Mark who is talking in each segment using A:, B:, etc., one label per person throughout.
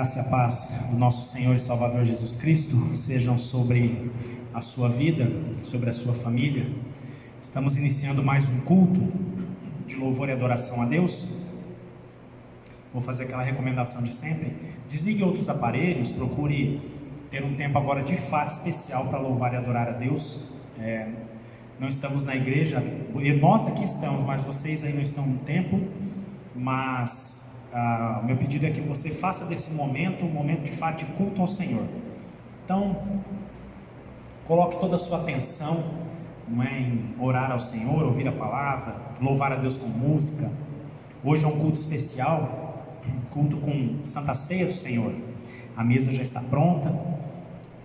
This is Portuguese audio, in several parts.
A: graça e a paz do nosso Senhor e Salvador Jesus Cristo sejam sobre a sua vida, sobre a sua família. Estamos iniciando mais um culto de louvor e adoração a Deus. Vou fazer aquela recomendação de sempre: desligue outros aparelhos, procure ter um tempo agora de fato especial para louvar e adorar a Deus. Não estamos na igreja, nós aqui estamos, mas vocês aí não estão no templo. Mas meu pedido é que você faça desse momento um momento de fato de culto ao Senhor. Então, coloque toda a sua atenção, não é, em orar ao Senhor, ouvir a palavra, louvar a Deus com música. Hoje é um culto especial, culto com Santa Ceia do Senhor. A mesa já está pronta.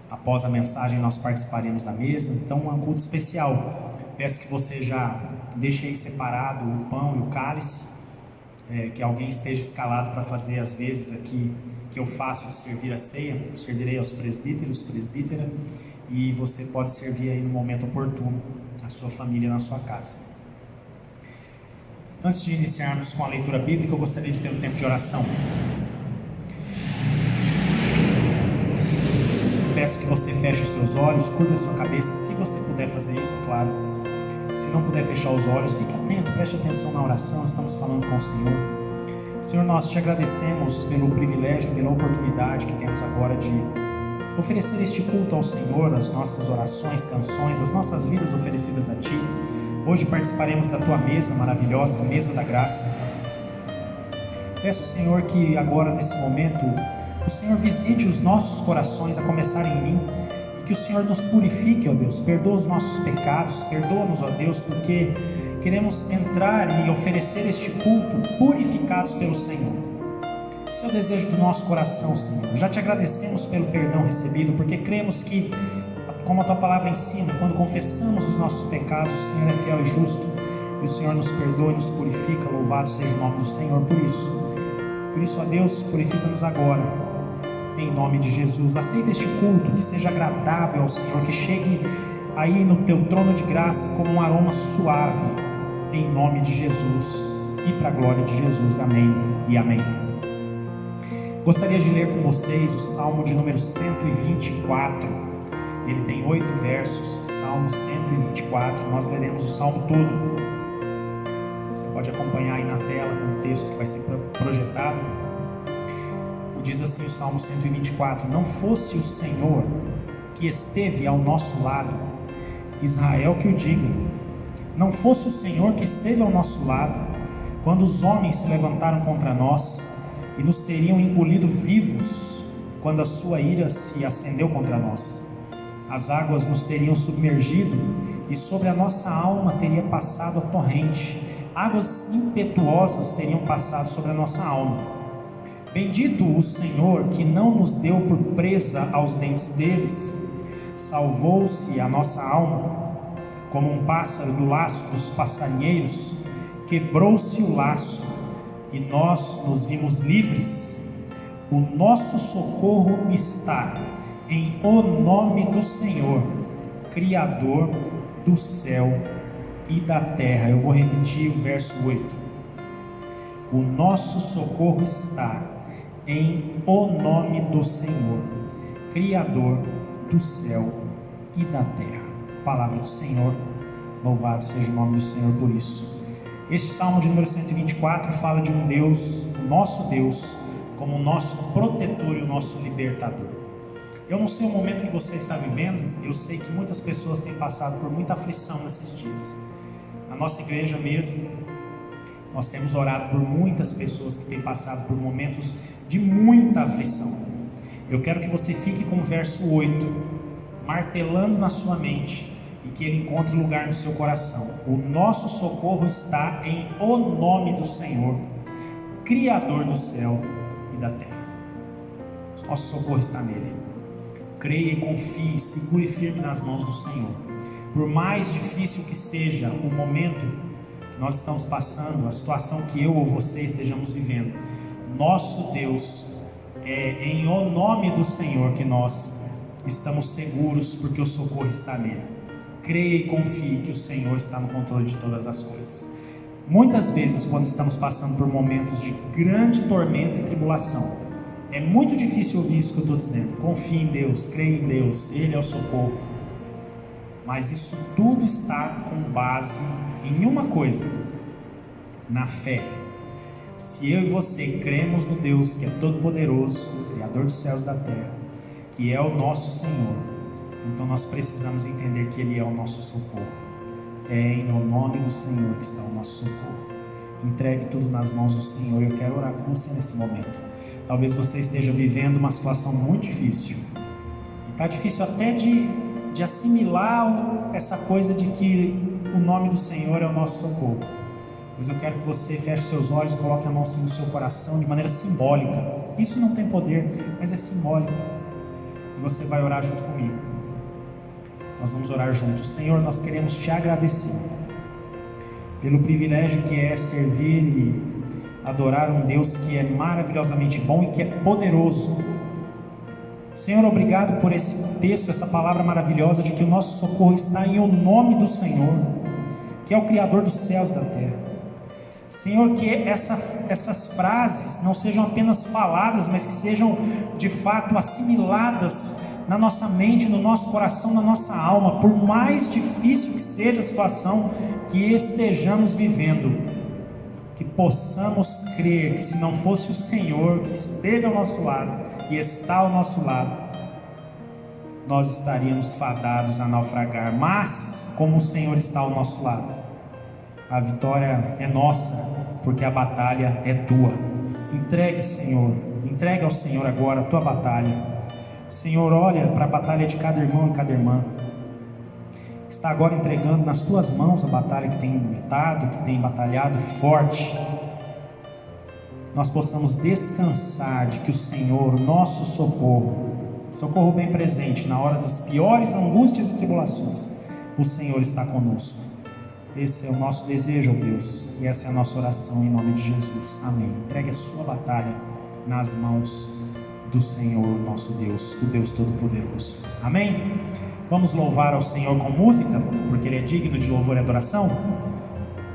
A: Após a mensagem nós participaremos da mesa. Então é um culto especial. Peço que você já deixe aí separado o pão e o cálice. Que alguém esteja escalado para fazer as vezes aqui que eu faço de servir a ceia. Eu servirei aos presbíteros, presbítera, e você pode servir aí no momento oportuno a sua família na sua casa. Antes de iniciarmos com a leitura bíblica, eu gostaria de ter um tempo de oração. Peço que você feche os seus olhos, curva a sua cabeça, se você puder fazer isso, claro. Se não puder fechar os olhos, fique atento, preste atenção na oração. Estamos falando com o Senhor. Senhor, nós te agradecemos pelo privilégio, pela oportunidade que temos agora de oferecer este culto ao Senhor, as nossas orações, canções, as nossas vidas oferecidas a Ti. Hoje participaremos da Tua mesa maravilhosa, a mesa da graça. Peço, Senhor, que agora nesse momento o Senhor visite os nossos corações, a começar em mim. Que o Senhor nos purifique, ó Deus, perdoa os nossos pecados, perdoa-nos, ó Deus, porque queremos entrar e oferecer este culto purificados pelo Senhor. Esse é o desejo do nosso coração, Senhor. Já te agradecemos pelo perdão recebido, porque cremos que, como a Tua palavra ensina, quando confessamos os nossos pecados, o Senhor é fiel e justo, e o Senhor nos perdoa e nos purifica. Louvado seja o nome do Senhor por isso, ó Deus, purifica-nos agora. Em nome de Jesus, aceita este culto, que seja agradável ao Senhor, que chegue aí no Teu trono de graça como um aroma suave, em nome de Jesus, e para a glória de Jesus, amém e amém. Gostaria de ler com vocês o Salmo de número 124, ele tem 8 versos, Salmo 124, nós leremos o Salmo todo. Você pode acompanhar aí na tela com o texto que vai ser projetado. Diz assim o Salmo 124: não fosse o Senhor que esteve ao nosso lado, Israel que o diga, não fosse o Senhor que esteve ao nosso lado, quando os homens se levantaram contra nós e nos teriam engolido vivos, quando a sua ira se acendeu contra nós, as águas nos teriam submergido e sobre a nossa alma teria passado a torrente, águas impetuosas teriam passado sobre a nossa alma. Bendito o Senhor que não nos deu por presa aos dentes deles, salvou-se a nossa alma, como um pássaro do laço dos passarinheiros, quebrou-se o laço e nós nos vimos livres. O nosso socorro está em o nome do Senhor, Criador do céu e da terra. Eu vou repetir o verso 8. O nosso socorro está em o nome do Senhor, Criador do céu e da terra. Palavra do Senhor, louvado seja o nome do Senhor por isso. Este Salmo de número 124 fala de um Deus, o nosso Deus, como o nosso protetor e o nosso libertador. Eu não sei o momento que você está vivendo, eu sei que muitas pessoas têm passado por muita aflição nesses dias. Na nossa igreja mesmo, nós temos orado por muitas pessoas que têm passado por momentos de muita aflição. Eu quero que você fique com o verso 8, martelando na sua mente, e que ele encontre lugar no seu coração. O nosso socorro está em o nome do Senhor, Criador do céu e da terra. Nosso socorro está nele. Creia e confie, segure firme nas mãos do Senhor. Por mais difícil que seja o momento que nós estamos passando, a situação que eu ou você estejamos vivendo, nosso Deus, é em o nome do Senhor que nós estamos seguros, porque o socorro está nele. Creia e confie que o Senhor está no controle de todas as coisas. Muitas vezes, quando estamos passando por momentos de grande tormenta e tribulação, É muito difícil ouvir isso que eu estou dizendo. Confie em Deus, creia em Deus, Ele é o socorro. Mas isso tudo está com base em uma coisa: na fé. Se eu e você cremos no Deus que é todo-poderoso, Criador dos céus e da terra, que é o nosso Senhor, então nós precisamos entender que Ele é o nosso socorro. É no nome do Senhor que está o nosso socorro. Entregue tudo nas mãos do Senhor. Eu quero orar com você nesse momento. Talvez você esteja vivendo uma situação muito difícil. Está difícil até de assimilar essa coisa de que o nome do Senhor é o nosso socorro. Mas eu quero que você feche seus olhos e coloque a mão assim no seu coração de maneira simbólica. Isso não tem poder, mas é simbólico. E você vai orar junto comigo. Nós vamos orar juntos. Senhor, nós queremos te agradecer pelo privilégio que é servir e adorar um Deus que é maravilhosamente bom e que é poderoso. Senhor, obrigado por esse texto, essa palavra maravilhosa de que o nosso socorro está em o nome do Senhor, que é o Criador dos céus e da terra. Senhor, que essas frases não sejam apenas faladas, mas que sejam de fato assimiladas na nossa mente, no nosso coração, na nossa alma, por mais difícil que seja a situação que estejamos vivendo, que possamos crer que se não fosse o Senhor que esteve ao nosso lado e está ao nosso lado, nós estaríamos fadados a naufragar. Mas como o Senhor está ao nosso lado, a vitória é nossa, porque a batalha é tua. Entregue, Senhor, entregue ao Senhor agora a tua batalha. Senhor, olha para a batalha de cada irmão e cada irmã. Está agora entregando nas tuas mãos a batalha que tem lutado, que tem batalhado forte. Nós possamos descansar de que o Senhor, o nosso socorro bem presente na hora das piores angústias e tribulações, o Senhor está conosco. Esse é o nosso desejo, ó Deus, e essa é a nossa oração em nome de Jesus. Amém. Entregue a sua batalha nas mãos do Senhor, nosso Deus, o Deus Todo-Poderoso. Amém? Vamos louvar ao Senhor com música, porque Ele é digno de louvor e adoração.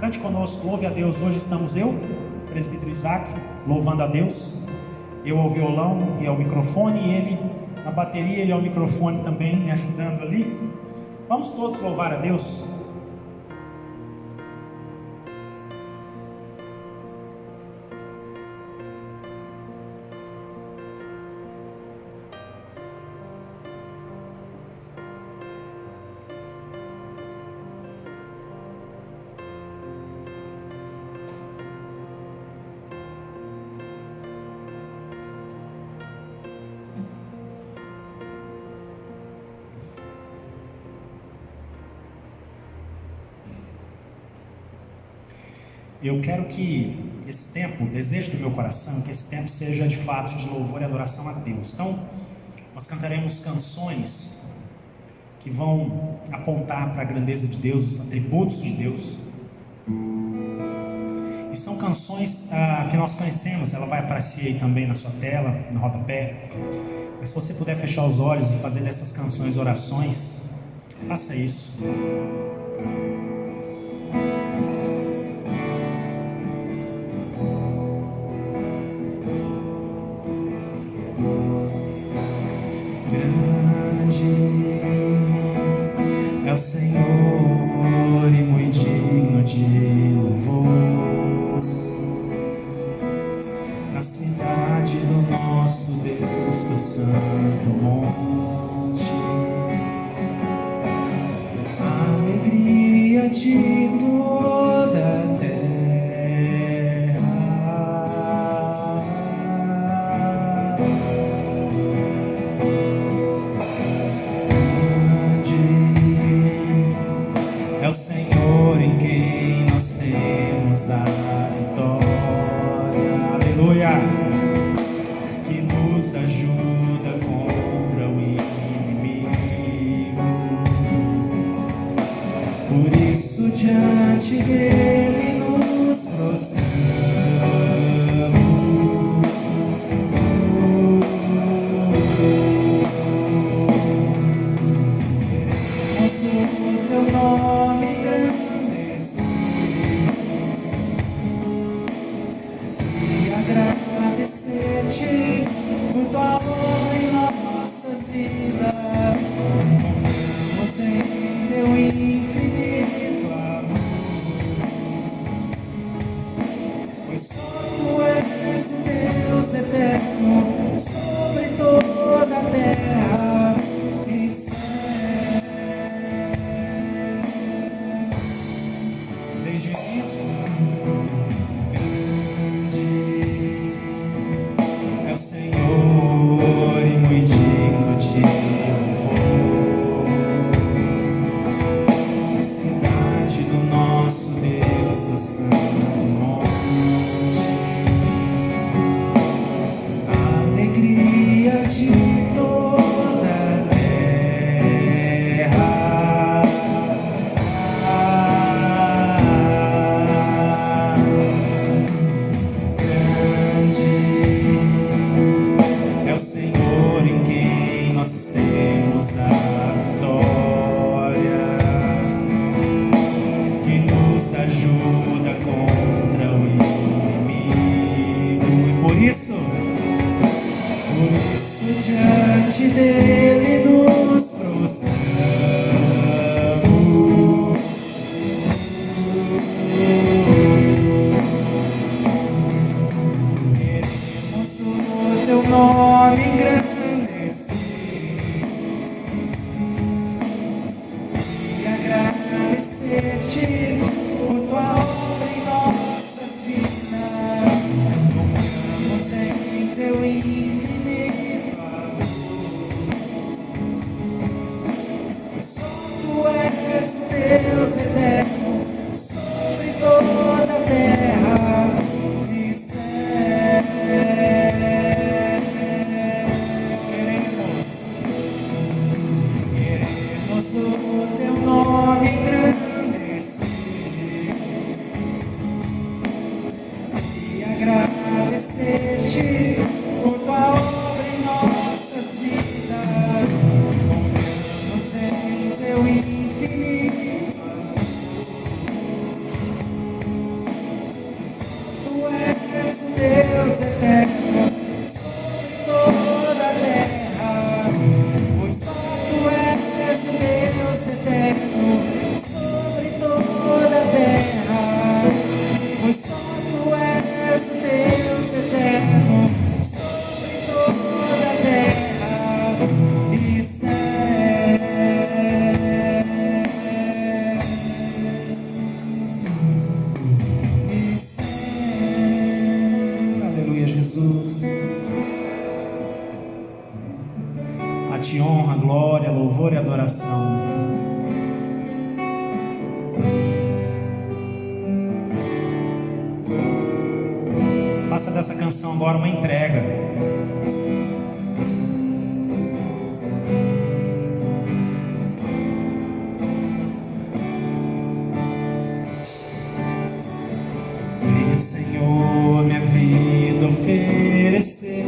A: Cante conosco, louve a Deus. Hoje estamos eu, presbítero Isaac, louvando a Deus. Eu ao violão e ao microfone, e ele na bateria e ao microfone também, me ajudando ali. Vamos todos louvar a Deus. Eu quero que esse tempo, desejo do meu coração, que esse tempo seja de fato de louvor e adoração a Deus. Então, nós cantaremos canções que vão apontar para a grandeza de Deus, os atributos de Deus. E são canções que nós conhecemos, ela vai aparecer aí também na sua tela, no rodapé. Mas se você puder fechar os olhos e fazer dessas canções orações, faça isso. É o Senhor e muito digno de louvor, na cidade do nosso Deus, do santo monte, a alegria de toda a terra. É o Senhor em quem nós temos a vitória, aleluia, que nos ajuda contra o inimigo. Por isso diante dele nos prostramos. Nosso teu nome agradecer-te por tua obra em nossas vidas. Confiamos em teu infinito. Tu és o Deus eterno sobre toda a terra, pois só tu és o Deus eterno sobre toda a terra, pois só tu és o Deus eterno sobre toda a terra e céu. E céu. Aleluia, Jesus. A ti honra, glória, louvor e adoração. Faça dessa canção agora uma entrega. Venho, Senhor, minha vida oferecer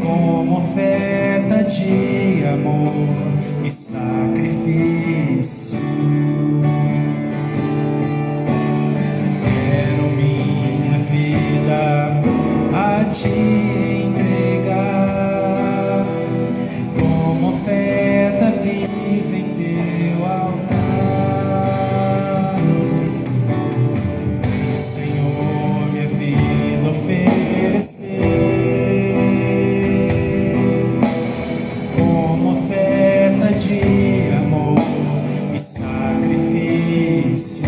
A: como oferta de amor e sacrifício. Quero minha vida a te entregar como oferta viva em teu altar. Senhor, minha vida oferecer como oferta de amor e sacrifício.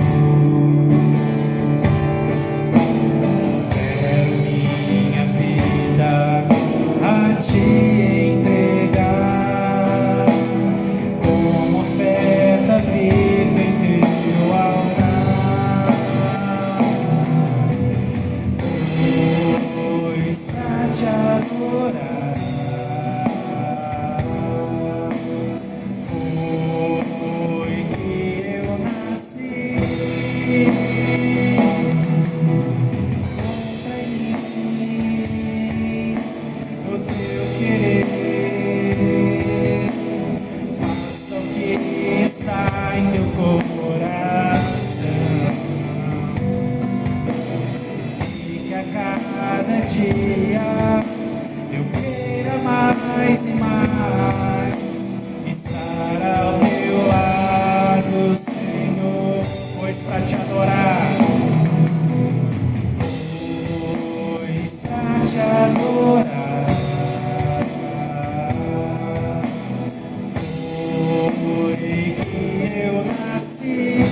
A: Quero minha vida a te entregar como oferta viva em teu altar. Pois pra te adorar foi que eu nasci. Contra em mim o teu querer, faça o que está em teu coração, e que a cada dia eu queira mais e mais estar ao teu lado, Senhor, pois pra te adorar, pois pra te adorar foi que eu nasci.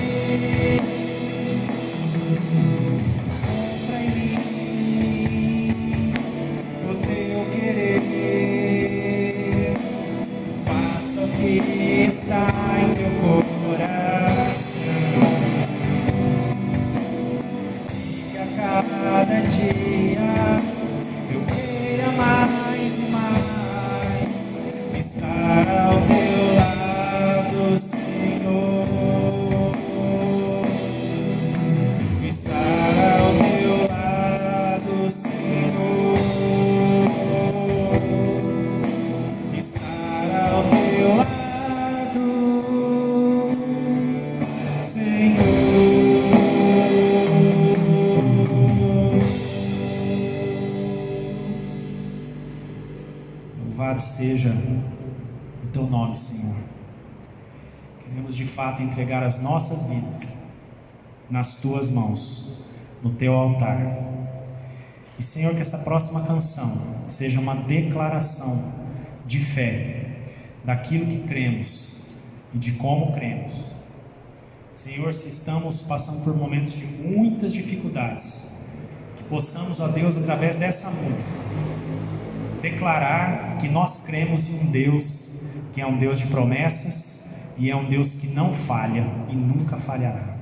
A: Compra em mim o teu querer, faça o que está em teu coração, e que a cada dia eu queira mais e mais estar ao teu lado, Senhor, estar ao teu lado, Senhor, estar ao teu lado, Senhor. Louvado seja o teu nome, Senhor. Queremos de fato entregar as nossas vidas nas tuas mãos, no teu altar. E, Senhor, que essa próxima canção seja uma declaração de fé daquilo que cremos e de como cremos. Senhor, se estamos passando por momentos de muitas dificuldades, que possamos, ó Deus, através dessa música, declarar que nós cremos em um Deus que é um Deus de promessas e é um Deus que não falha e nunca falhará.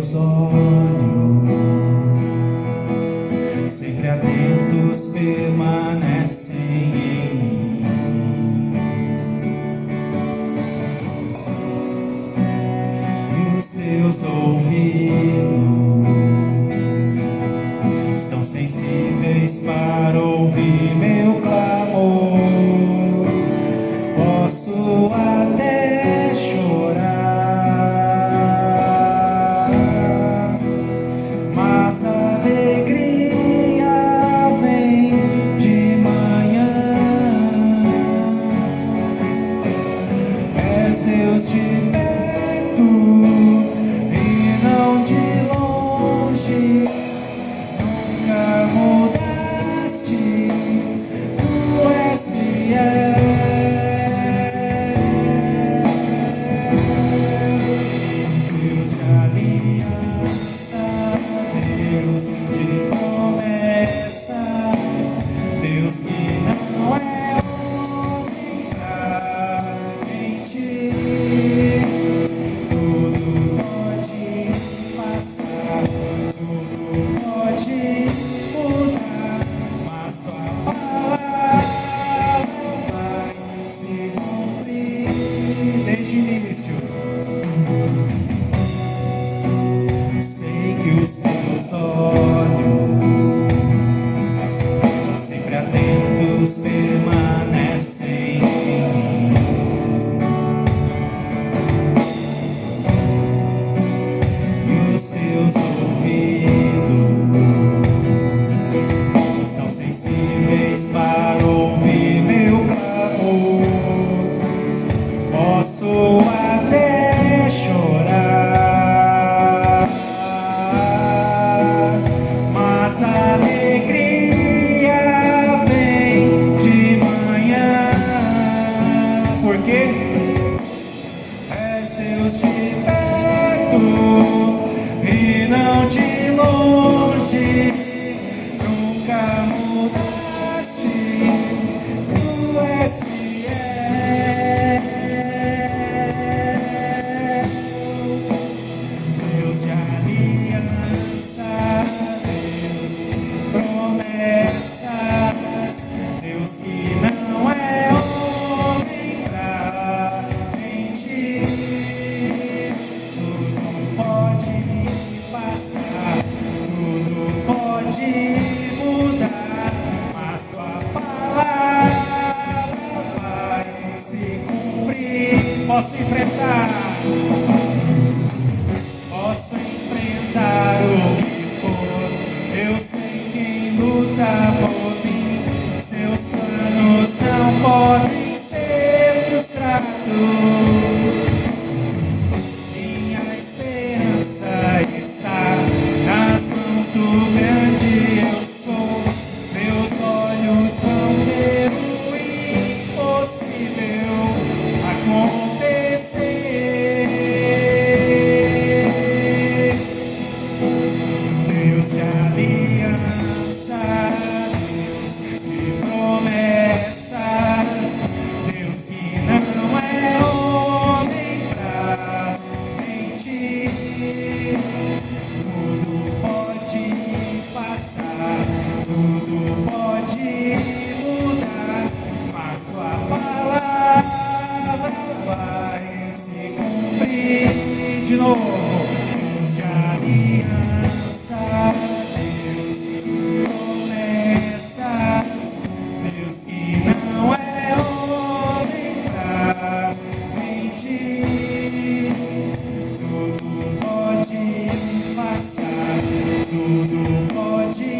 A: teus olhos, sempre atentos, permanecem em mim. E os teus ouvidos estão sensíveis para ouvir meu clamor. Posso até chorar, mas a alegria vem de manhã. És Deus de perto e não de longe. Nunca mudaste, tu és fiel. Deus de aliança, Deus de promessas, Deus que não é homem pra mentir. Tudo pode passar, tudo pode mudar, mas tua palavra vai se cumprir. Desde o início, sei que os teus olhos, sempre atentos, permanecem em mim. E os teus ouvidos estão sensíveis para ouvir meu clamor. Posso até chorar, mas a alegria vem de manhã. Por quê? És Deus de perto e não de longe. Nunca mudaste, tu és fiel. Deus de aliança, Deus de promessas, Deus que não é homem pra mentir. Tudo pode passar, tudo pode mudar, mas tua palavra vai se cumprir. Posso enfrentar o que for, eu sei quem luta por mim. Seus planos não podem ser frustrados. Minha esperança está nas mãos do grande eu sou. Meus olhos vão ver o impossível acontecer. Deus de aliança, Deus de promessas, Deus que não é homem pra mentir. Tudo pode passar, tudo pode mudar, mas tua palavra vai se cumprir. De novo, Deus de aliança, Deus de promessas, Deus que não é homem pra mentir. Tudo pode passar, tudo pode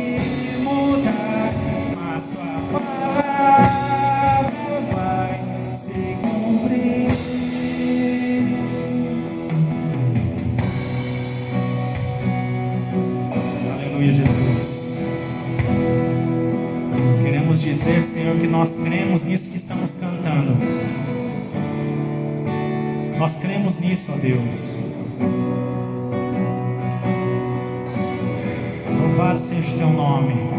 A: mudar, mas tua palavra vai se cumprir. Aleluia, Jesus. Queremos dizer, Senhor, que nós cremos nisso que estamos cantando. Nós cremos nisso, ó Deus. Louvado seja o teu nome.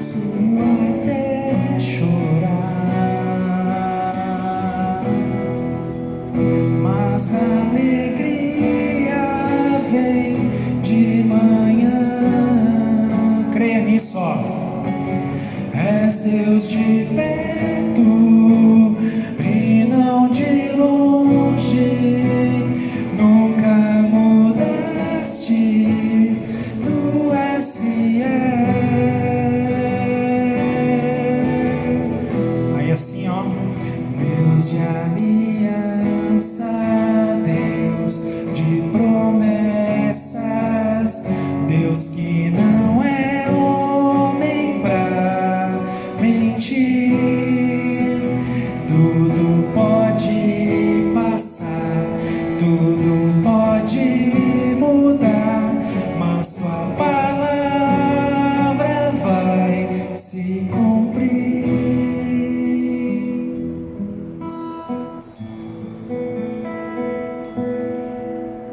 A: Sua até Deus de perto e não de longe, nunca mudaste, tu és fiel. Aí assim, ó, Deus de aliança, Deus de promessas, Deus que não é homem pra mentir. Tudo pode passar, tudo pode mudar, mas tua palavra vai se cumprir.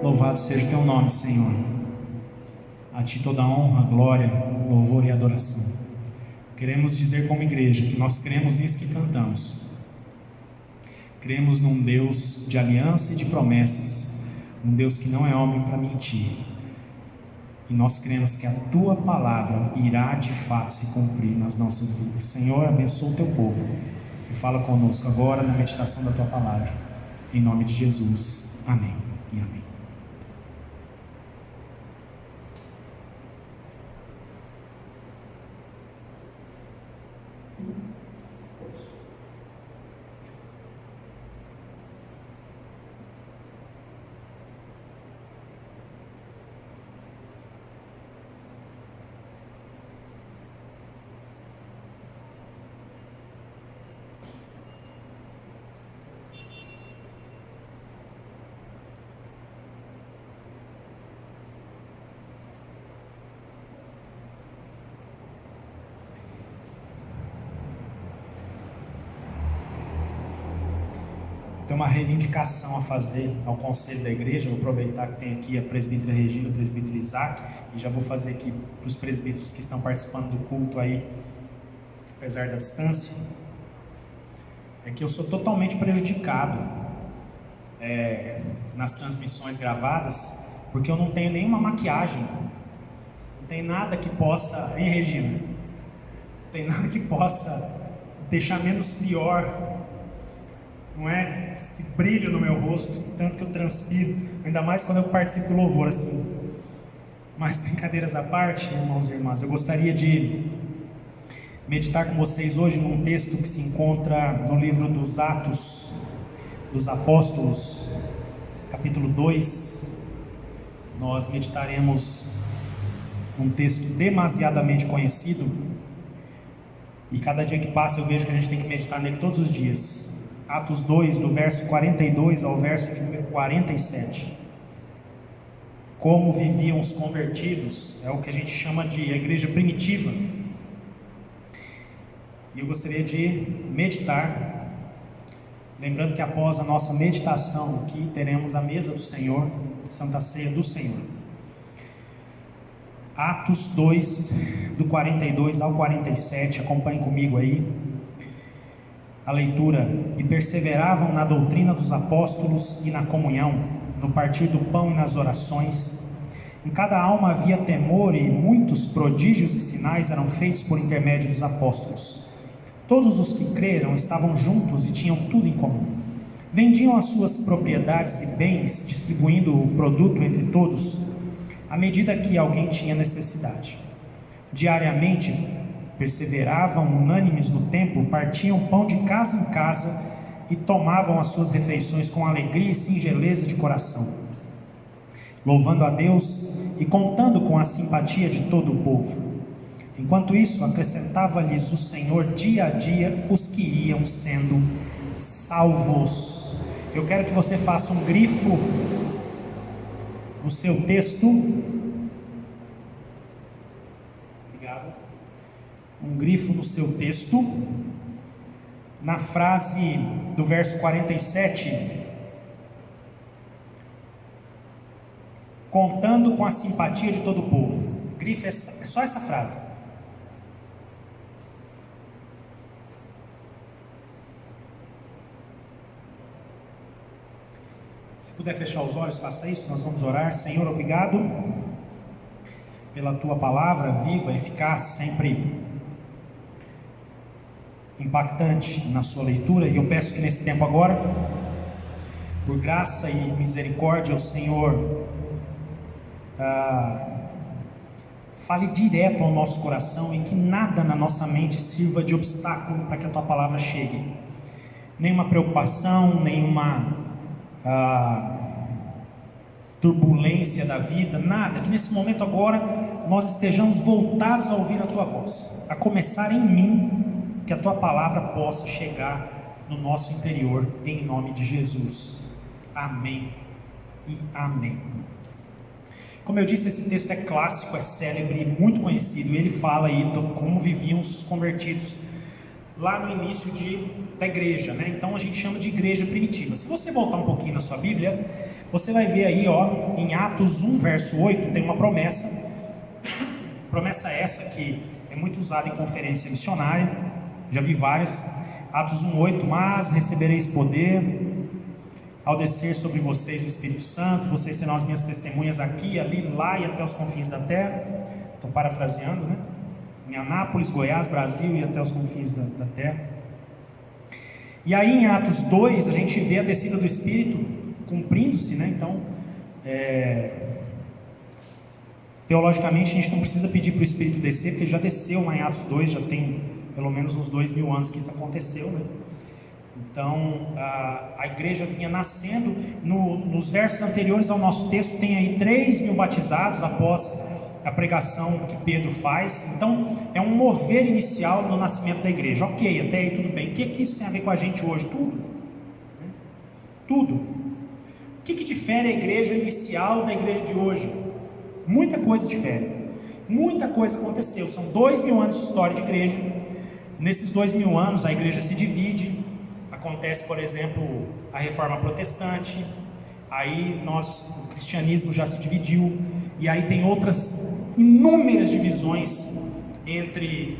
A: Louvado seja o teu nome, Senhor. A ti toda honra, glória, louvor e adoração. Queremos dizer como igreja que nós cremos nisso que cantamos. Cremos num Deus de aliança e de promessas, um Deus que não é homem para mentir. E nós cremos que a tua palavra irá de fato se cumprir nas nossas vidas. Senhor, abençoa o teu povo e fala conosco agora na meditação da tua palavra. Em nome de Jesus. Amém e amém. Tem uma reivindicação a fazer ao conselho da igreja. Vou aproveitar que tem aqui a presbítera Regina, o presbítero Isaac, e já vou fazer aqui para os presbíteros que estão participando do culto aí, apesar da distância. É que eu sou totalmente prejudicado nas transmissões gravadas, porque eu não tenho nenhuma maquiagem, não tem nada que possa, hein, Regina? Não tem nada que possa deixar menos pior, não é? Esse brilho no meu rosto, tanto que eu transpiro, ainda mais quando eu participo do louvor assim. Mas brincadeiras à parte, irmãos e irmãs, eu gostaria de meditar com vocês hoje num texto que se encontra no livro dos Atos dos Apóstolos, capítulo 2. Nós meditaremos um texto demasiadamente conhecido, e cada dia que passa eu vejo que a gente tem que meditar nele todos os dias. Atos 2, do verso 42 ao verso de número 47. Como viviam os convertidos, é o que a gente chama de a igreja primitiva. E eu gostaria de meditar, lembrando que após a nossa meditação aqui, teremos a mesa do Senhor, Santa Ceia do Senhor. Atos 2, do 42 ao 47, acompanhe comigo aí a leitura. E perseveravam na doutrina dos apóstolos e na comunhão, no partir do pão e nas orações. Em cada alma havia temor, e muitos prodígios e sinais eram feitos por intermédio dos apóstolos. Todos os que creram estavam juntos e tinham tudo em comum. Vendiam as suas propriedades e bens, distribuindo o produto entre todos, à medida que alguém tinha necessidade. Diariamente perseveravam unânimes no templo, partiam pão de casa em casa e tomavam as suas refeições com alegria e singeleza de coração, louvando a Deus e contando com a simpatia de todo o povo. Enquanto isso, acrescentava-lhes o Senhor dia a dia os que iam sendo salvos. Eu quero que você faça um grifo no seu texto. Obrigado. Um grifo no seu texto, na frase do verso 47, contando com a simpatia de todo o povo. Grife é só essa frase. Se puder fechar os olhos, faça isso. Nós vamos orar. Senhor, obrigado pela tua palavra viva, eficaz, sempre impactante na sua leitura, e eu peço que nesse tempo agora, por graça e misericórdia, o Senhor fale direto ao nosso coração e que nada na nossa mente sirva de obstáculo para que a Tua palavra chegue. Nenhuma preocupação, nenhuma turbulência da vida, nada. Que nesse momento agora nós estejamos voltados a ouvir a Tua voz, a começar em mim, que a Tua palavra possa chegar no nosso interior, em nome de Jesus. Amém e amém. Como eu disse, esse texto é clássico, é célebre, muito conhecido. Ele fala aí de como viviam os convertidos lá no início da igreja, né? Então a gente chama de igreja primitiva. Se você voltar um pouquinho na sua Bíblia, você vai ver aí, ó, em Atos 1, verso 8, tem uma promessa. Promessa essa que é muito usada em conferência missionária, já vi várias. Atos 1, 8, mas recebereis poder ao descer sobre vocês o Espírito Santo, vocês serão as minhas testemunhas aqui, ali, lá e até os confins da terra. Estou parafraseando, né? Em Anápolis, Goiás, Brasil e até os confins da terra. E aí em Atos 2 a gente vê a descida do Espírito cumprindo-se, né? Então, teologicamente a gente não precisa pedir para o Espírito descer, porque ele já desceu lá em Atos 2, já tem pelo menos uns 2000 anos que isso aconteceu, né? Então, a igreja vinha nascendo. Nos versos anteriores ao nosso texto tem aí 3.000 batizados após a pregação que Pedro faz. Então, é um mover inicial no nascimento da igreja. Ok, até aí tudo bem. O que isso tem a ver com a gente hoje? Tudo. Tudo. O que difere a igreja inicial da igreja de hoje? Muita coisa difere. Muita coisa aconteceu. São 2.000 anos de história de igreja. Nesses 2.000 anos a igreja se divide. Acontece, por exemplo, a reforma protestante, aí o cristianismo já se dividiu, e aí tem outras inúmeras divisões entre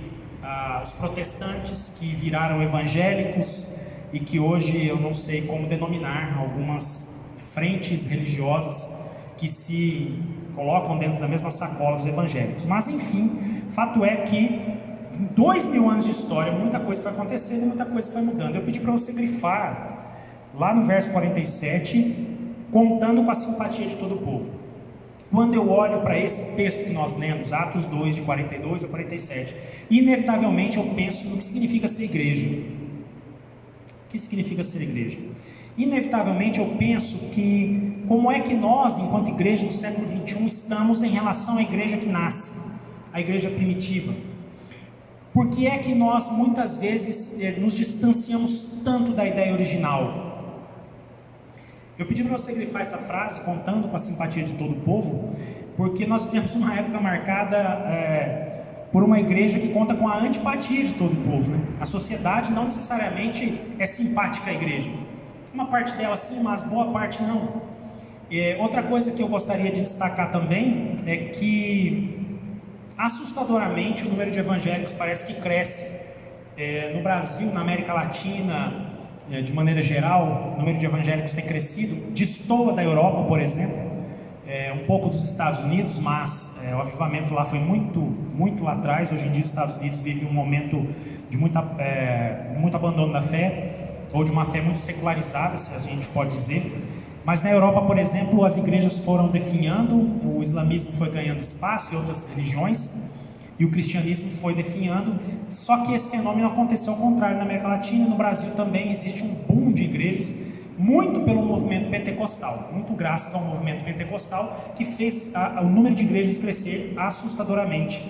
A: os protestantes que viraram evangélicos e que hoje eu não sei como denominar, algumas frentes religiosas que se colocam dentro da mesma sacola dos evangélicos. Mas enfim, fato é que em 2.000 anos de história, muita coisa foi acontecendo e muita coisa foi mudando. Eu pedi para você grifar lá no verso 47, contando com a simpatia de todo o povo. Quando eu olho para esse texto que nós lemos, Atos 2, de 42 a 47, inevitavelmente eu penso no que significa ser igreja. O que significa ser igreja? Inevitavelmente eu penso que como é que nós, enquanto igreja do século 21, estamos em relação à igreja que nasce, a igreja primitiva. Por que é que nós muitas vezes nos distanciamos tanto da ideia original? Eu pedi para você grifar essa frase, contando com a simpatia de todo o povo, porque nós temos uma época marcada por uma igreja que conta com a antipatia de todo o povo, né? A sociedade não necessariamente é simpática à igreja. Uma parte dela sim, mas boa parte não. Outra coisa que eu gostaria de destacar também é que assustadoramente o número de evangélicos parece que cresce. No Brasil, na América Latina, de maneira geral, o número de evangélicos tem crescido, destoa da Europa, por exemplo, um pouco dos Estados Unidos, mas o avivamento lá foi muito lá atrás. Hoje em dia os Estados Unidos vivem um momento de muito abandono da fé, ou de uma fé muito secularizada, se a gente pode dizer. Mas na Europa, por exemplo, as igrejas foram definhando, o islamismo foi ganhando espaço e outras religiões, e o cristianismo foi definhando. Só que esse fenômeno aconteceu ao contrário na América Latina. No Brasil também existe um boom de igrejas, muito pelo movimento pentecostal, muito graças ao movimento pentecostal, que fez o número de igrejas crescer assustadoramente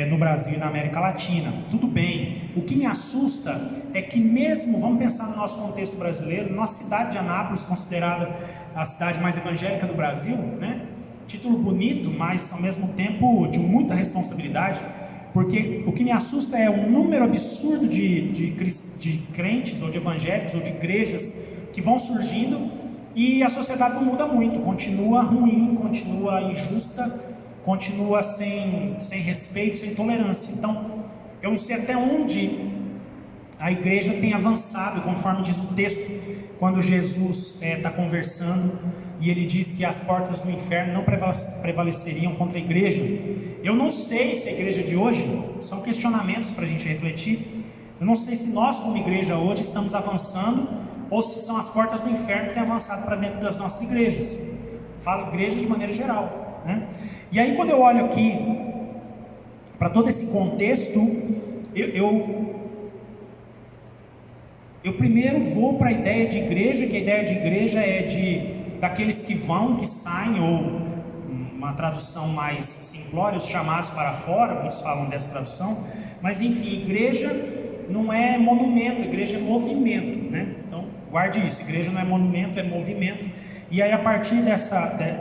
A: no Brasil e na América Latina. Tudo bem, o que me assusta é que mesmo, vamos pensar no nosso contexto brasileiro, nossa cidade de Anápolis, considerada a cidade mais evangélica do Brasil, né? Título bonito, mas ao mesmo tempo de muita responsabilidade, porque o que me assusta é um número absurdo de crentes, ou de evangélicos, ou de igrejas que vão surgindo, e a sociedade não muda muito, continua ruim, continua injusta, continua sem respeito, sem tolerância. Então, eu não sei até onde a igreja tem avançado, conforme diz o texto, quando Jesus está conversando, e ele diz que as portas do inferno não prevaleceriam contra a igreja. Eu não sei se a igreja de hoje, são questionamentos para a gente refletir, Eu não sei se nós, como igreja hoje, estamos avançando ou se são as portas do inferno que têm avançado para dentro das nossas igrejas. Falo igreja de maneira geral, né? E aí, quando eu olho aqui para todo esse contexto, eu primeiro vou para a ideia de igreja, que a ideia de igreja é daqueles que vão, que saem, ou uma tradução mais simplória, os chamados para fora, muitos falam dessa tradução, mas enfim, igreja não é monumento, igreja é movimento, né? Então, guarde isso, igreja não é monumento, é movimento. E aí, a partir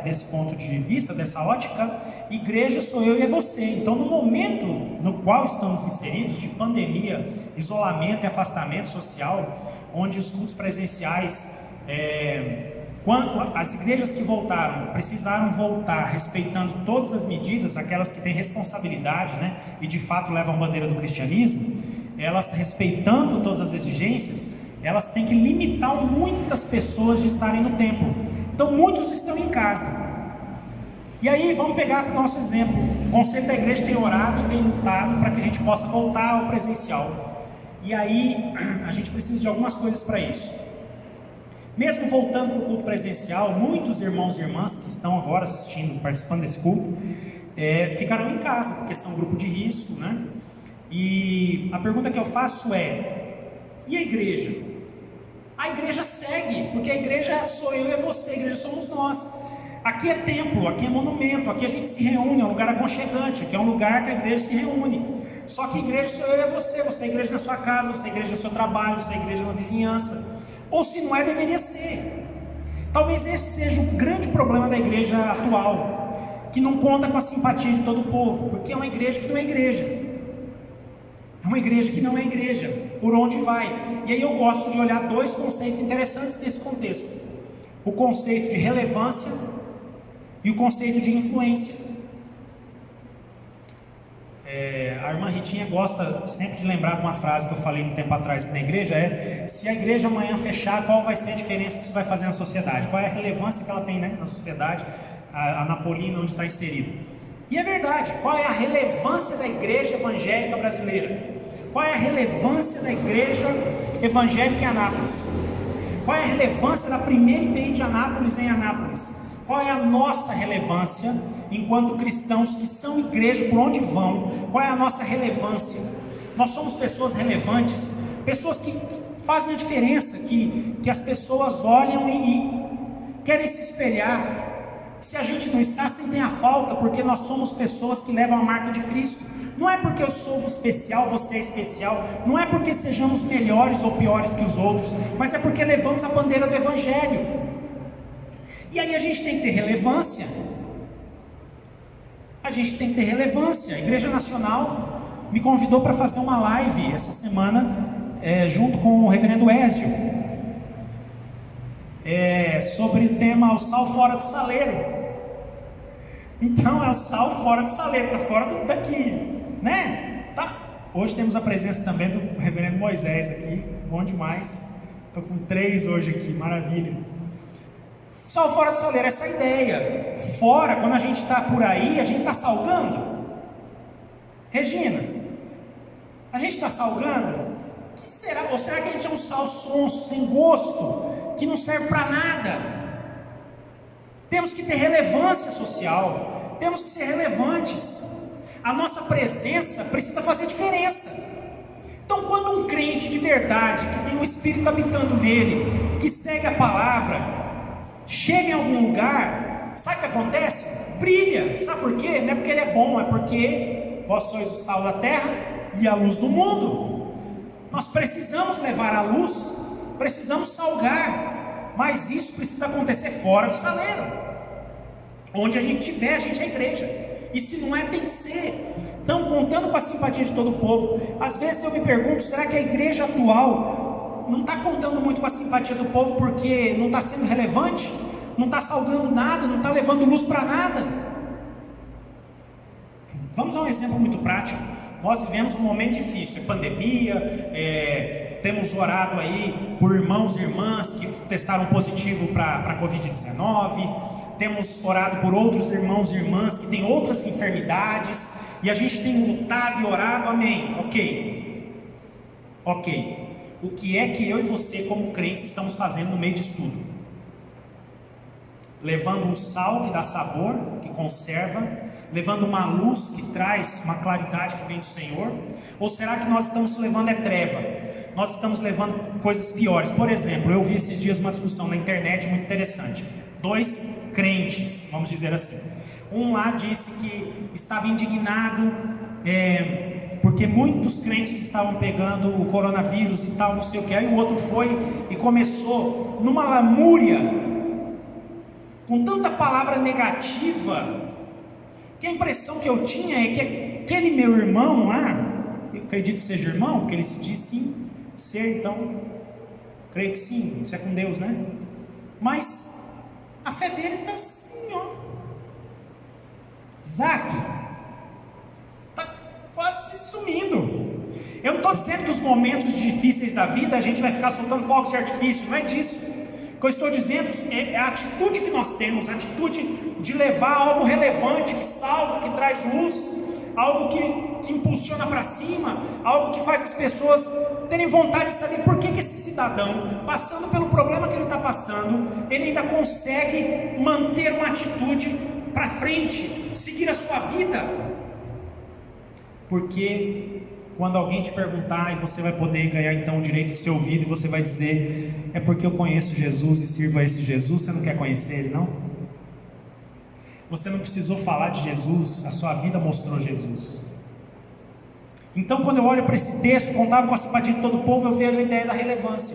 A: desse ponto de vista, dessa ótica, igreja sou eu e é você. Então, no momento no qual estamos inseridos, de pandemia, isolamento e afastamento social, onde os cultos presenciais, quando as igrejas que voltaram, precisaram voltar respeitando todas as medidas, aquelas que têm responsabilidade, né, e de fato levam a bandeira do cristianismo, elas respeitando todas as exigências, elas têm que limitar muitas pessoas de estarem no templo. Então muitos estão em casa. E aí vamos pegar o nosso exemplo. O conselho da igreja tem orado e tem lutado para que a gente possa voltar ao presencial. E aí a gente precisa de algumas coisas para isso. Mesmo voltando para o culto presencial, muitos irmãos e irmãs que estão agora assistindo, participando desse culto, ficarão em casa, porque são um grupo de risco, né? E a pergunta que eu faço e a igreja? A igreja segue, porque a igreja sou eu e é você, a igreja somos nós. Aqui é templo, aqui é monumento, aqui a gente se reúne, é um lugar aconchegante, aqui é um lugar que a igreja se reúne. Só que a igreja sou eu e é você é a igreja na sua casa, você é a igreja no seu trabalho, você é a igreja na vizinhança. Ou se não é, deveria ser. Talvez esse seja o grande problema da igreja atual, que não conta com a simpatia de todo o povo, porque é uma igreja que não é igreja. É uma igreja que não é igreja, por onde vai. E aí eu gosto de olhar dois conceitos interessantes desse contexto: o conceito de relevância e o conceito de influência. A irmã Ritinha gosta sempre de lembrar de uma frase que eu falei um tempo atrás aqui na igreja: se a igreja amanhã fechar, qual vai ser a diferença que isso vai fazer na sociedade? Qual é a relevância que ela tem, né, na sociedade, a Napolina, onde está inserido? E é verdade. Qual é a relevância da igreja evangélica brasileira? Qual é a relevância da igreja evangélica em Anápolis? Qual é a relevância da primeira IPI de Anápolis em Anápolis? Qual é a nossa relevância enquanto cristãos que são igreja por onde vão? Qual é a nossa relevância? Nós somos pessoas relevantes, pessoas que fazem a diferença, que as pessoas olham e querem se espelhar. Se a gente não está, sentem a falta, porque nós somos pessoas que levam a marca de Cristo. Não é porque eu sou especial, você é especial, não é porque sejamos melhores ou piores que os outros, mas é porque levamos a bandeira do Evangelho. E aí a gente tem que ter relevância. A gente tem que ter relevância. A Igreja Nacional me convidou para fazer uma live essa semana, junto com o reverendo Ézio, sobre o tema o sal fora do saleiro. Então é o sal fora do saleiro, está fora daqui, né? Tá. Hoje temos a presença também do reverendo Moisés aqui, bom demais. Estou com 3 hoje aqui, maravilha. Sal fora do saleiro, essa ideia. Fora, quando a gente está por aí, a gente está salgando. Regina, a gente está salgando? O que será? Ou será que a gente é um sal sonso, sem gosto, que não serve para nada? Temos que ter relevância social, temos que ser relevantes. A nossa presença precisa fazer diferença. Então, quando um crente de verdade, que tem o Espírito habitando nele, que segue a palavra, chega em algum lugar, sabe o que acontece? Brilha. Sabe por quê? Não é porque ele é bom, é porque vós sois o sal da terra e a luz do mundo. Nós precisamos levar a luz, precisamos salgar. Mas isso precisa acontecer fora do saleiro. Onde a gente estiver, a gente é igreja. E se não é, tem que ser. Então, contando com a simpatia de todo o povo, às vezes eu me pergunto, será que a igreja atual não está contando muito com a simpatia do povo porque não está sendo relevante? Não está salgando nada, não está levando luz para nada? Vamos a um exemplo muito prático. Nós vivemos um momento difícil, pandemia, temos orado aí por irmãos e irmãs que testaram positivo para a Covid-19, temos orado por outros irmãos e irmãs que têm outras enfermidades, e a gente tem lutado e orado, amém, ok, Ok, o que é que eu e você como crentes estamos fazendo no meio disso tudo? Levando um sal que dá sabor, que conserva, levando uma luz que traz uma claridade que vem do Senhor? Ou será que nós estamos levando treva? Nós estamos levando coisas piores. Por exemplo, eu vi esses dias uma discussão na internet muito interessante. 2 crentes, vamos dizer assim. Um lá disse que estava indignado porque muitos crentes estavam pegando o coronavírus e tal, não sei o que. Aí o outro foi e começou numa lamúria, com tanta palavra negativa, que a impressão que eu tinha é que aquele meu irmão lá, eu acredito que seja irmão, porque ele se diz sim, ser, então, creio que sim, isso é com Deus, né? Mas a fé dele está assim, ó. Isaac está quase sumindo. Eu não estou dizendo que os momentos difíceis da vida a gente vai ficar soltando fogos de artifício, não é disso. O que eu estou dizendo é a atitude que nós temos, a atitude de levar algo relevante, que salva, que traz luz, algo que impulsiona para cima, algo que faz as pessoas terem vontade de saber por que esse cidadão, passando pelo problema que ele está passando, ele ainda consegue manter uma atitude para frente, seguir a sua vida. Porque quando alguém te perguntar, e você vai poder ganhar então o direito de ser ouvido, e você vai dizer, é porque eu conheço Jesus e sirvo a esse Jesus, você não quer conhecer ele, não? Você não precisou falar de Jesus, a sua vida mostrou Jesus. Então quando eu olho para esse texto, contava com a simpatia de todo o povo, eu vejo a ideia da relevância.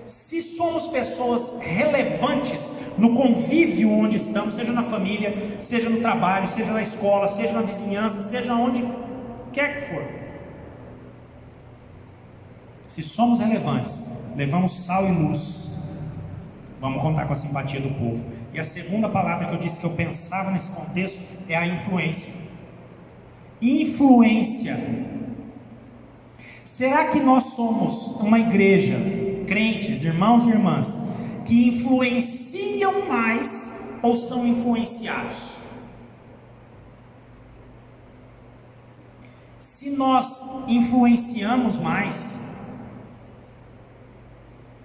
A: Se somos pessoas relevantes no convívio onde estamos, seja na família, seja no trabalho, seja na escola, seja na vizinhança, seja onde quer que for, se somos relevantes, levamos sal e luz, vamos contar com a simpatia do povo. E a segunda palavra que eu disse que eu pensava nesse contexto é a influência. Influência. Será que nós somos uma igreja, crentes, irmãos e irmãs, que influenciam mais ou são influenciados? Se nós influenciamos mais,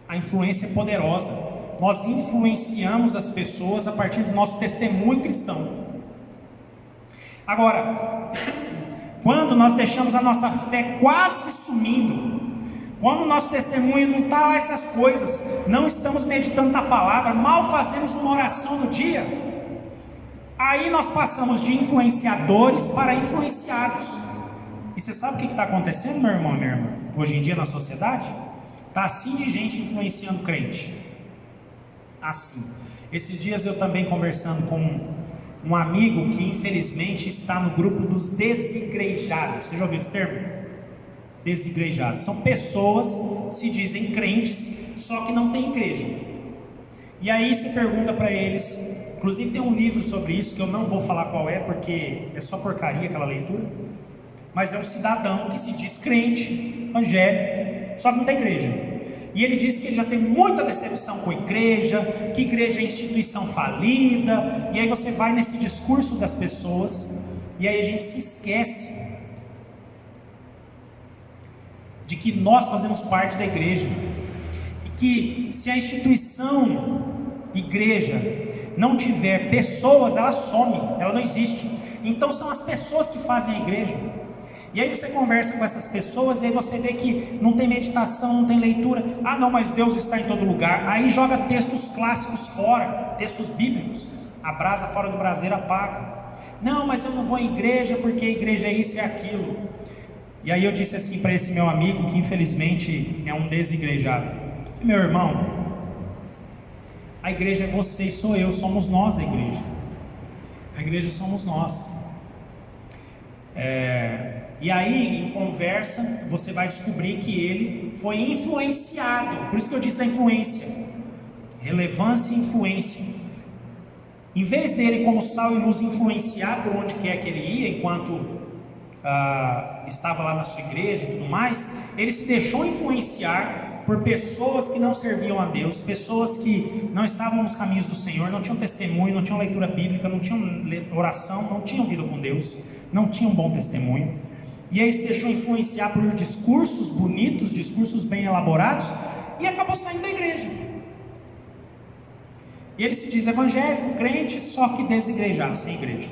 A: a influência é poderosa. Nós influenciamos as pessoas a partir do nosso testemunho cristão. Agora, quando nós deixamos a nossa fé quase sumindo, quando o nosso testemunho não está lá essas coisas, não estamos meditando na palavra, mal fazemos uma oração no dia, aí nós passamos de influenciadores para influenciados. E você sabe o que está acontecendo, meu irmão e minha irmã, hoje em dia na sociedade? Está assim de gente influenciando crente. Assim. Esses dias eu também conversando com um amigo que infelizmente está no grupo dos desigrejados. Você já ouviu esse termo? Desigrejados. São pessoas que se dizem crentes, só que não tem igreja. E aí você pergunta para eles, inclusive tem um livro sobre isso, que eu não vou falar qual é, porque é só porcaria aquela leitura. Mas é um cidadão que se diz crente, evangélico, só que não tem igreja. E ele disse que ele já teve muita decepção com a igreja, que igreja é instituição falida. E aí você vai nesse discurso das pessoas, e aí a gente se esquece de que nós fazemos parte da igreja, e que se a instituição igreja não tiver pessoas, ela some, ela não existe. Então são as pessoas que fazem a igreja. E aí você conversa com essas pessoas, e aí você vê que não tem meditação, não tem leitura. Ah não, mas Deus está em todo lugar. Aí joga textos clássicos fora, textos bíblicos. A brasa fora do braseiro apaga. Não, mas eu não vou em igreja porque a igreja é isso e aquilo. E aí eu disse assim para esse meu amigo, que infelizmente é um desigrejado: meu irmão, a igreja é você e sou eu, somos nós a igreja. A igreja somos nós. E aí, em conversa, você vai descobrir que ele foi influenciado. Por isso que eu disse da influência. Relevância e influência. Em vez dele, como sal e luz, influenciar por onde quer que ele ia, enquanto estava lá na sua igreja e tudo mais, ele se deixou influenciar por pessoas que não serviam a Deus, pessoas que não estavam nos caminhos do Senhor, não tinham testemunho, não tinham leitura bíblica, não tinham oração, não tinham vida com Deus, não tinham bom testemunho. E aí se deixou influenciar por discursos bonitos, discursos bem elaborados, e acabou saindo da igreja. E ele se diz evangélico, crente, só que desigrejado, sem igreja.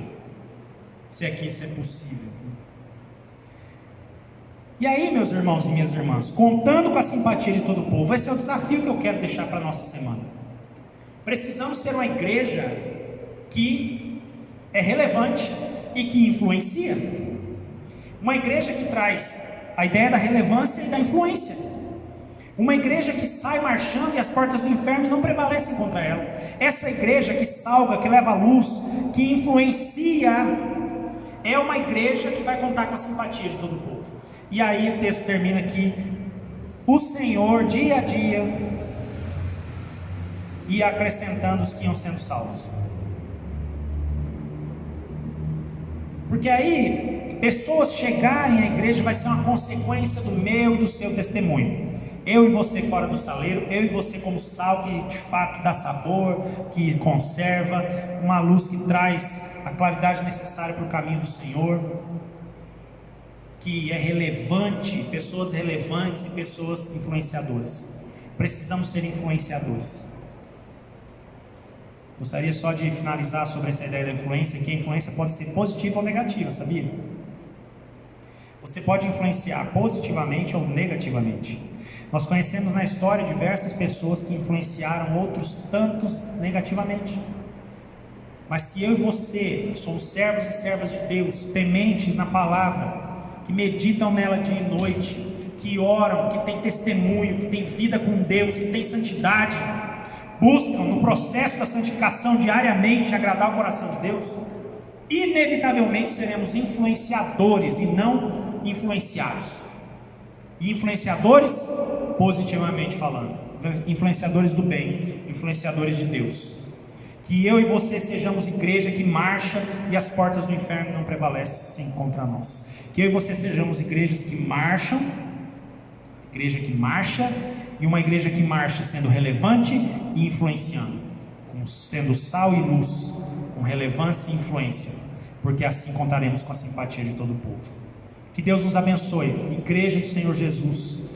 A: Se é que isso é possível. E aí, meus irmãos e minhas irmãs, contando com a simpatia de todo o povo, esse é o desafio que eu quero deixar para a nossa semana. Precisamos ser uma igreja que é relevante e que influencia. Uma igreja que traz a ideia da relevância e da influência. Uma igreja que sai marchando e as portas do inferno não prevalecem contra ela. Essa igreja que salga, que leva a luz, que influencia, é uma igreja que vai contar com a simpatia de todo o povo. E aí o texto termina aqui: o Senhor dia a dia ia acrescentando os que iam sendo salvos. Porque aí pessoas chegarem à igreja vai ser uma consequência do meu e do seu testemunho. Eu e você fora do saleiro, eu e você como sal que de fato dá sabor, que conserva, uma luz que traz a claridade necessária para o caminho do Senhor, que é relevante, pessoas relevantes e pessoas influenciadoras. Precisamos ser influenciadores. Gostaria só de finalizar sobre essa ideia da influência, que a influência pode ser positiva ou negativa, sabia? Você pode influenciar positivamente ou negativamente. Nós conhecemos na história diversas pessoas que influenciaram outros tantos negativamente. Mas se eu e você somos servos e servas de Deus, tementes na palavra, que meditam nela dia e noite, que oram, que têm testemunho, que têm vida com Deus, que têm santidade, buscam no processo da santificação diariamente agradar o coração de Deus, inevitavelmente seremos influenciadores e não influenciados. E influenciadores positivamente falando, influenciadores do bem, influenciadores de Deus. Que eu e você sejamos igreja que marcha e as portas do inferno não prevalecem contra nós. Que eu e você sejamos igrejas que marcham, igreja que marcha, e uma igreja que marcha sendo relevante e influenciando, sendo sal e luz, com relevância e influência, porque assim contaremos com a simpatia de todo o povo. Que Deus nos abençoe, igreja do Senhor Jesus,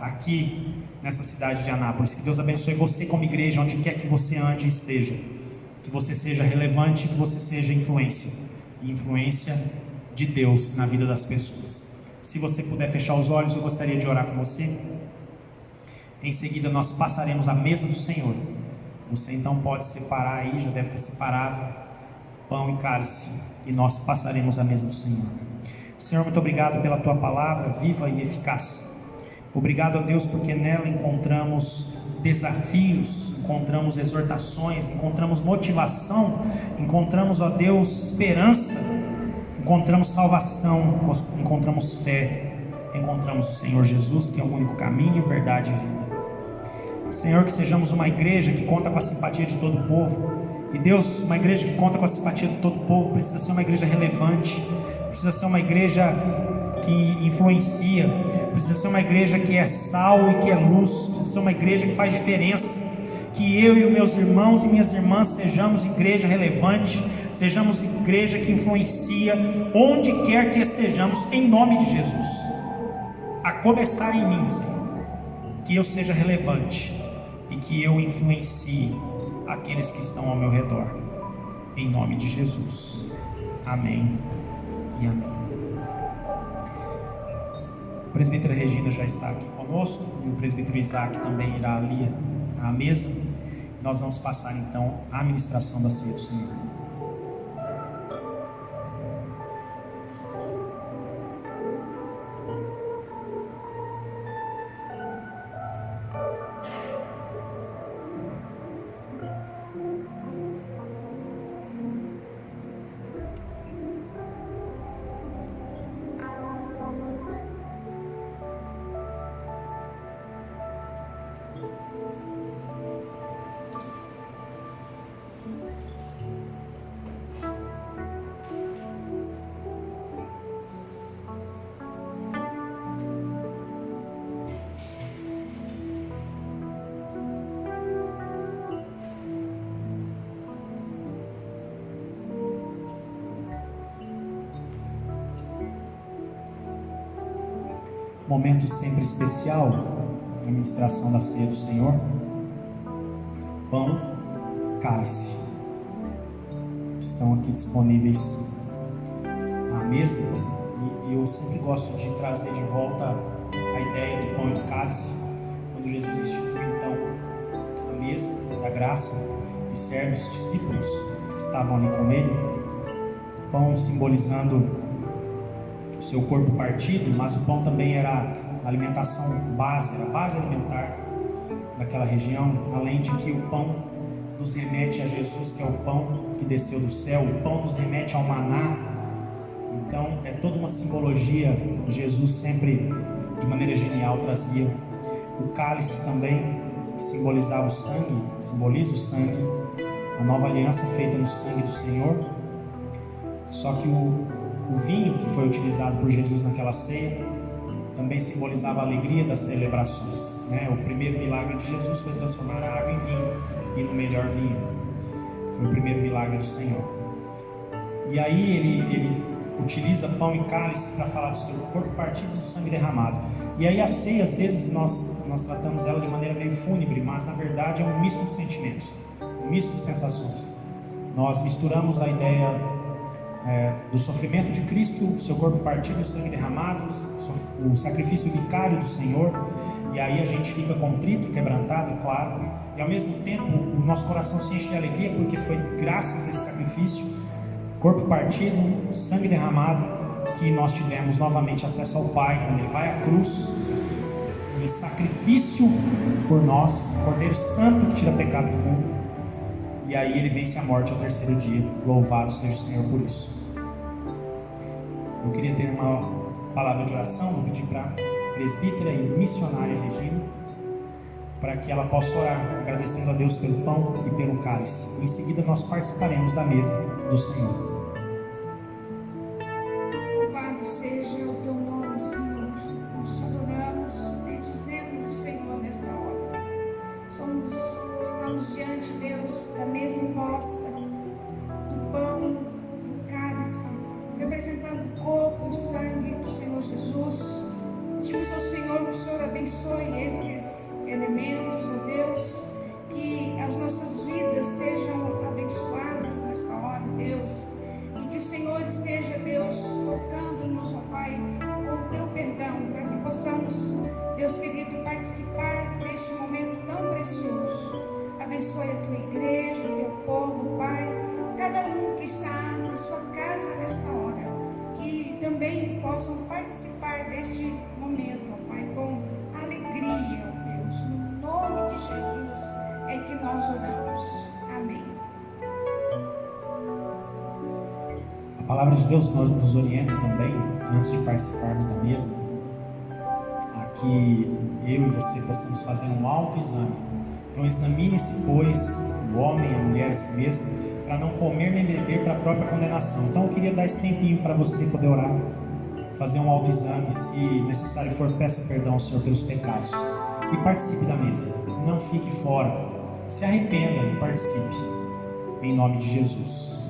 A: aqui nessa cidade de Anápolis. Que Deus abençoe você como igreja, onde quer que você ande e esteja. Que você seja relevante, que você seja influência, e influência de Deus na vida das pessoas. Se você puder fechar os olhos, eu gostaria de orar com você. Em seguida nós passaremos à mesa do Senhor. Você então pode separar aí, já deve ter separado pão e cálice, e nós passaremos à mesa do Senhor. Senhor, muito obrigado pela Tua palavra viva e eficaz. Obrigado a Deus, porque nela encontramos desafios, encontramos exortações, encontramos motivação, encontramos, ó Deus, esperança, encontramos salvação, encontramos fé, encontramos o Senhor Jesus, que é o único caminho, verdade e vida. Senhor, que sejamos uma igreja que conta com a simpatia de todo o povo. E Deus, uma igreja que conta com a simpatia de todo o povo precisa ser uma igreja relevante, precisa ser uma igreja que influencia, precisa ser uma igreja que é sal e que é luz, precisa ser uma igreja que faz diferença. Que eu e os meus irmãos e minhas irmãs sejamos igreja relevante, sejamos igreja que influencia onde quer que estejamos, em nome de Jesus. A começar em mim, Senhor, que eu seja relevante e que eu influencie aqueles que estão ao meu redor, em nome de Jesus. Amém e amém. A presbítera Regina já está aqui conosco, e o presbítero Isaac também irá ali à mesa. Nós vamos passar então a ministração da ceia do Senhor. momento sempre especial na ministração da ceia do Senhor. Pão, cálice estão aqui disponíveis à mesa, e eu sempre gosto de trazer de volta a ideia do pão e do cálice, quando Jesus institui então a mesa da graça e serve os discípulos que estavam ali com ele. O pão simbolizando o seu corpo partido, mas o pão também era a alimentação base, era a base alimentar daquela região, além de que o pão nos remete a Jesus, que é o pão que desceu do céu, o pão nos remete ao maná. Então é toda uma simbologia que Jesus sempre, de maneira genial, trazia. O cálice também, que simbolizava o sangue, simboliza o sangue, a nova aliança feita no sangue do Senhor. Só que o vinho que foi utilizado por Jesus naquela ceia também simbolizava a alegria das celebrações, né? O primeiro milagre de Jesus foi transformar a água em vinho, e no melhor vinho. Foi o primeiro milagre do Senhor. E aí ele utiliza pão e cálice para falar do seu corpo partido e do sangue derramado. E aí a ceia, às vezes nós tratamos ela de maneira meio fúnebre, mas na verdade é um misto de sentimentos, um misto de sensações. Nós misturamos a ideia do sofrimento de Cristo, do seu corpo partido e o sangue derramado, o sacrifício vicário do Senhor, e aí a gente fica contrito, quebrantado, é claro, e ao mesmo tempo o nosso coração se enche de alegria, porque foi graças a esse sacrifício, corpo partido, sangue derramado, que nós tivemos novamente acesso ao Pai, quando Ele vai à cruz, em sacrifício por nós, Cordeiro Santo que tira pecado do mundo. E aí Ele vence a morte ao terceiro dia. Louvado seja o Senhor por isso. Eu queria ter uma palavra de oração. Vou pedir para a presbítera e missionária Regina, para que ela possa orar, agradecendo a Deus pelo pão e pelo cálice. Em seguida nós participaremos da mesa do Senhor.
B: Louvado seja o teu nome, Senhor. Nós te adoramos, bendizemos o Senhor nesta hora. Estamos diante, Deus, da mesa imposta, do pão, do cálice, representando o corpo e o sangue do Senhor Jesus. Pedimos ao Senhor que o Senhor abençoe esses elementos, ó Deus, que as nossas vidas sejam abençoadas nesta hora, Deus, e que o Senhor esteja, Deus, tocando-nos, ó Pai, com o teu perdão, para que possamos, Deus querido, participar deste momento tão precioso. Abençoe a tua igreja, o teu povo, Pai, cada um que está na sua casa nesta hora, que também possam participar deste momento, ó Pai, com alegria, ó Deus. No nome de Jesus é que nós oramos. Amém.
A: A palavra de Deus nos orienta também, antes de participarmos da mesa, a que eu e você possamos fazer um autoexame. Então examine-se, pois, o homem e a mulher a si mesmo, para não comer nem beber para a própria condenação. Então eu queria dar esse tempinho para você poder orar, fazer um autoexame, se necessário for, peça perdão ao Senhor pelos pecados e participe da mesa. Não fique fora, se arrependa e participe, em nome de Jesus.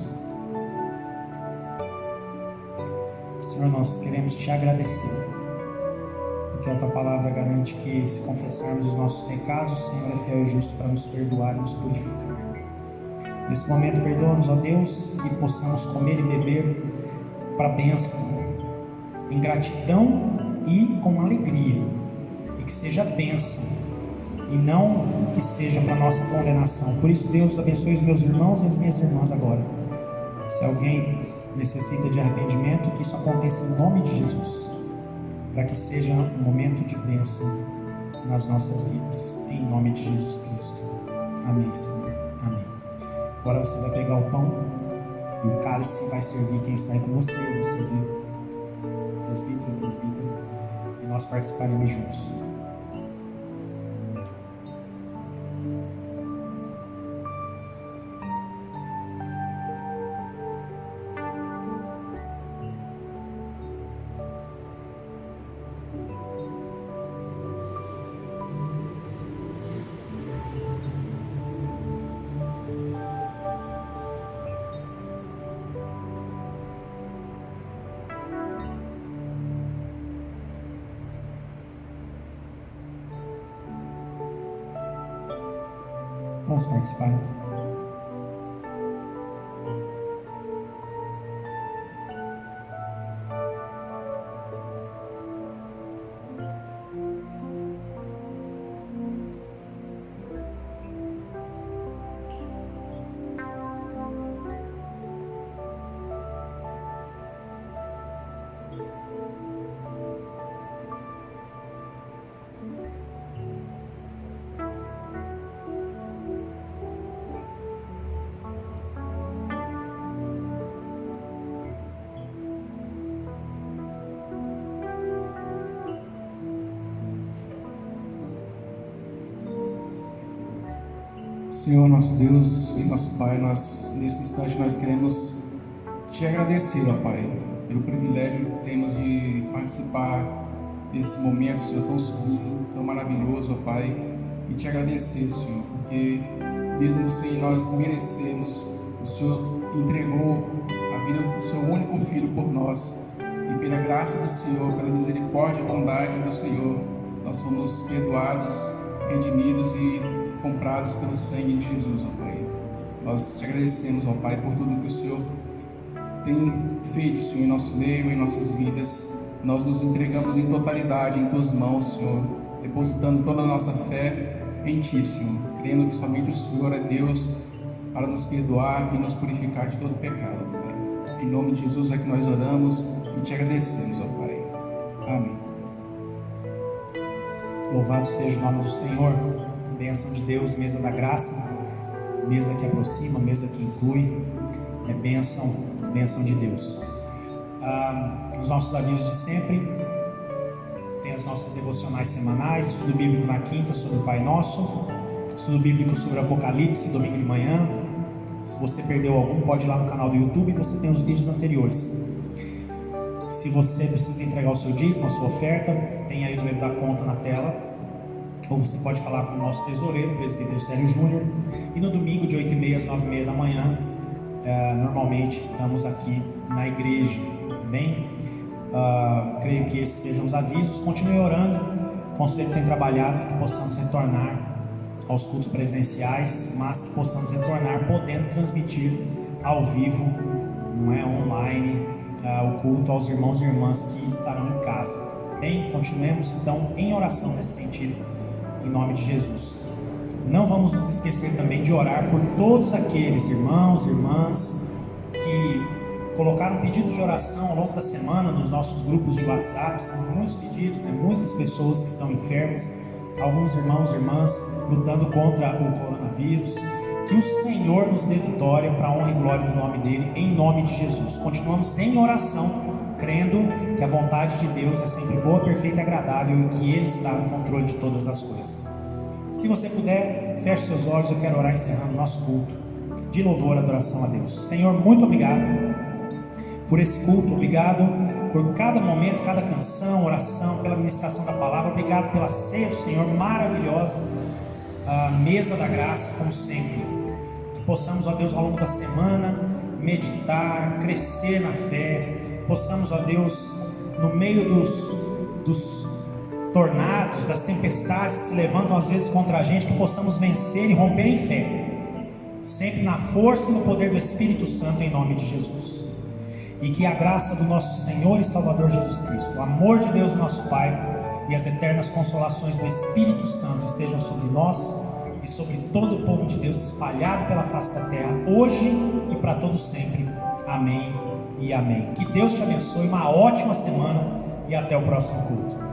A: Senhor, nós queremos te agradecer, porque a tua palavra garante que, se confessarmos os nossos pecados, o Senhor é fiel e justo para nos perdoar e nos purificar. Nesse momento, perdoa-nos, ó Deus, que possamos comer e beber para a bênção, em gratidão e com alegria, e que seja bênção, e não que seja para nossa condenação. Por isso, Deus, abençoe os meus irmãos e as minhas irmãs agora. Se alguém necessita de arrependimento, que isso aconteça em nome de Jesus, para que seja um momento de bênção nas nossas vidas, em nome de Jesus Cristo. Amém, Senhor. Amém. Agora você vai pegar o pão e o cálice vai servir quem está aí com você, eu vou servir o presbítero, e nós participaremos juntos. Vamos participar então.
C: Senhor, nosso Deus e nosso Pai, nesse instante nós queremos te agradecer, ó Pai, pelo privilégio que temos de participar desse momento, Senhor, tão sublime, tão maravilhoso, ó Pai, e te agradecer, Senhor, porque mesmo sem nós merecermos, o Senhor entregou a vida do seu único Filho por nós, e pela graça do Senhor, pela misericórdia e bondade do Senhor, nós fomos perdoados, redimidos e comprados pelo sangue de Jesus, ó Pai. Nós te agradecemos, ó Pai, por tudo que o Senhor tem feito, Senhor, em nosso meio, em nossas vidas. Nós nos entregamos em totalidade em Tuas mãos, Senhor, depositando toda a nossa fé em Ti, Senhor, crendo que somente o Senhor é Deus para nos perdoar e nos purificar de todo pecado, Pai. Em nome de Jesus é que nós oramos e te agradecemos, ó Pai. Amém.
A: Louvado seja o nome do Senhor. Bênção de Deus, mesa da graça, mesa que aproxima, mesa que inclui, é bênção de Deus. Os nossos avisos de sempre, tem as nossas devocionais semanais, estudo bíblico na quinta sobre o Pai Nosso, estudo bíblico sobre Apocalipse, domingo de manhã. Se você perdeu algum, pode ir lá no canal do YouTube e você tem os vídeos anteriores. Se você precisa entregar o seu dízimo, a sua oferta, tem aí o número da conta na tela. Ou você pode falar com o nosso tesoureiro, o presbítero Célio Júnior. E no domingo, de 8h30 às 9h30 da manhã, normalmente estamos aqui na igreja. Bem, creio que esses sejam os avisos. Continue orando. O conselho tem trabalhado para que possamos retornar aos cultos presenciais, mas que possamos retornar podendo transmitir ao vivo, não é online, o culto aos irmãos e irmãs que estarão em casa. Bem, continuemos então em oração nesse sentido. Em nome de Jesus. Não vamos nos esquecer também de orar por todos aqueles irmãos e irmãs que colocaram pedidos de oração ao longo da semana nos nossos grupos de WhatsApp. São muitos pedidos, muitas pessoas que estão enfermas, alguns irmãos e irmãs lutando contra o coronavírus. Que o Senhor nos dê vitória para a honra e glória do nome dele, em nome de Jesus. Continuamos em oração, crendo que a vontade de Deus é sempre boa, perfeita e agradável e que Ele está no controle de todas as coisas. Se você puder, feche seus olhos. Eu quero orar encerrando o nosso culto de louvor e adoração a Deus. Senhor, muito obrigado por esse culto, obrigado por cada momento, cada canção, oração, pela ministração da palavra, obrigado pela ceia do Senhor maravilhosa, a mesa da graça, como sempre. Que possamos, ó Deus, ao longo da semana meditar, crescer na fé. Possamos, ó Deus, no meio dos tornados, das tempestades que se levantam às vezes contra a gente, que possamos vencer e romper em fé, sempre na força e no poder do Espírito Santo, em nome de Jesus. E que a graça do nosso Senhor e Salvador Jesus Cristo, o amor de Deus nosso Pai e as eternas consolações do Espírito Santo estejam sobre nós e sobre todo o povo de Deus espalhado pela face da terra, hoje e para todo sempre. Amém e amém. Que Deus te abençoe, uma ótima semana e até o próximo culto.